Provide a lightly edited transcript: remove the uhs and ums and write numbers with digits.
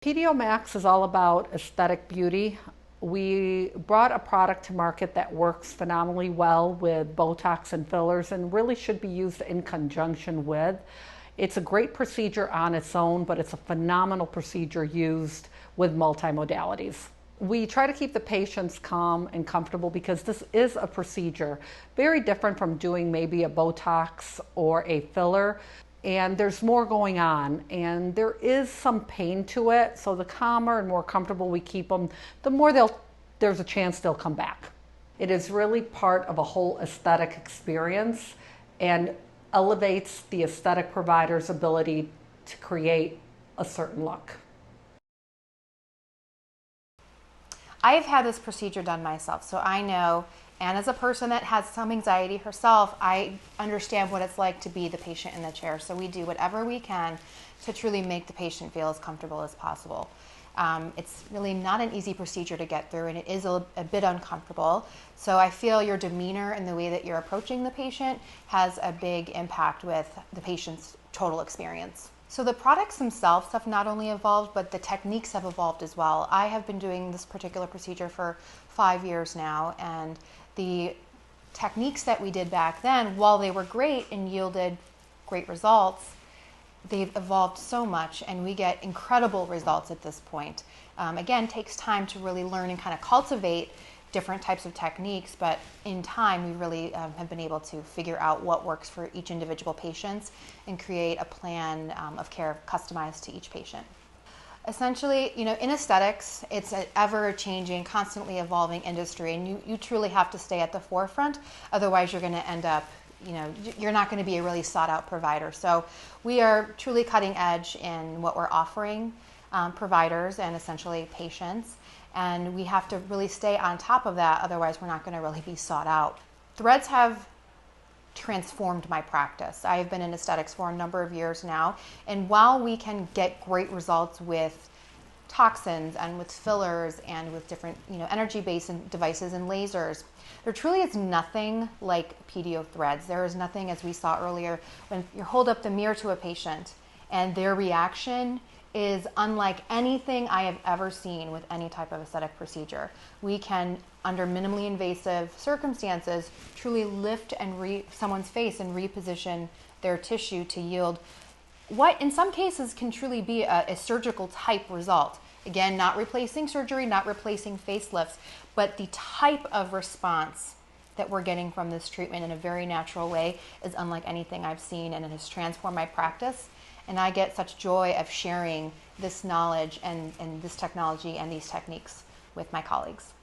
PDO Max is all about aesthetic beauty. We brought a product to market that works phenomenally well with Botox and fillers and really should be used in conjunction with. It's a great procedure on its own, but it's a phenomenal procedure used with multimodalities. We try to keep the patients calm and comfortable because this is a procedure very different from doing maybe a Botox or a filler. And there's more going on, and there is some pain to it. So the calmer and more comfortable we keep them, the more there's a chance they'll come back. It is really part of a whole aesthetic experience and elevates the aesthetic provider's ability to create a certain look. I've had this procedure done myself, so I know, and as a person that has some anxiety herself, I understand what it's like to be the patient in the chair. So we do whatever we can to truly make the patient feel as comfortable as possible. It's really not an easy procedure to get through, and it is a bit uncomfortable. So I feel your demeanor and the way that you're approaching the patient has a big impact with the patient's total experience. So the products themselves have not only evolved, but the techniques have evolved as well. I have been doing this particular procedure for 5 years now, and the techniques that we did back then, while they were great and yielded great results, they've evolved so much, and we get incredible results at this point. Again, it takes time to really learn and kind of cultivate different types of techniques, but in time we really have been able to figure out what works for each individual patient and create a plan of care customized to each patient. Essentially, in aesthetics, it's an ever-changing, constantly evolving industry, and you truly have to stay at the forefront. Otherwise, you're going to end up, you're not going to be a really sought-out provider. So we are truly cutting edge in what we're offering providers and essentially patients, and we have to really stay on top of that. Otherwise, we're not going to really be sought out. Threads have transformed my practice. I have been in aesthetics for a number of years now, and while we can get great results with toxins and with fillers and with different energy-based devices and lasers, there truly is nothing like PDO threads. There is nothing, as we saw earlier, when you hold up the mirror to a patient and their reaction is unlike anything I have ever seen with any type of aesthetic procedure. We can, under minimally invasive circumstances, truly lift and someone's face and reposition their tissue to yield what in some cases can truly be a surgical type result. Again, not replacing surgery, not replacing facelifts, but the type of response that we're getting from this treatment in a very natural way is unlike anything I've seen, and it has transformed my practice. And I get such joy of sharing this knowledge and this technology and these techniques with my colleagues.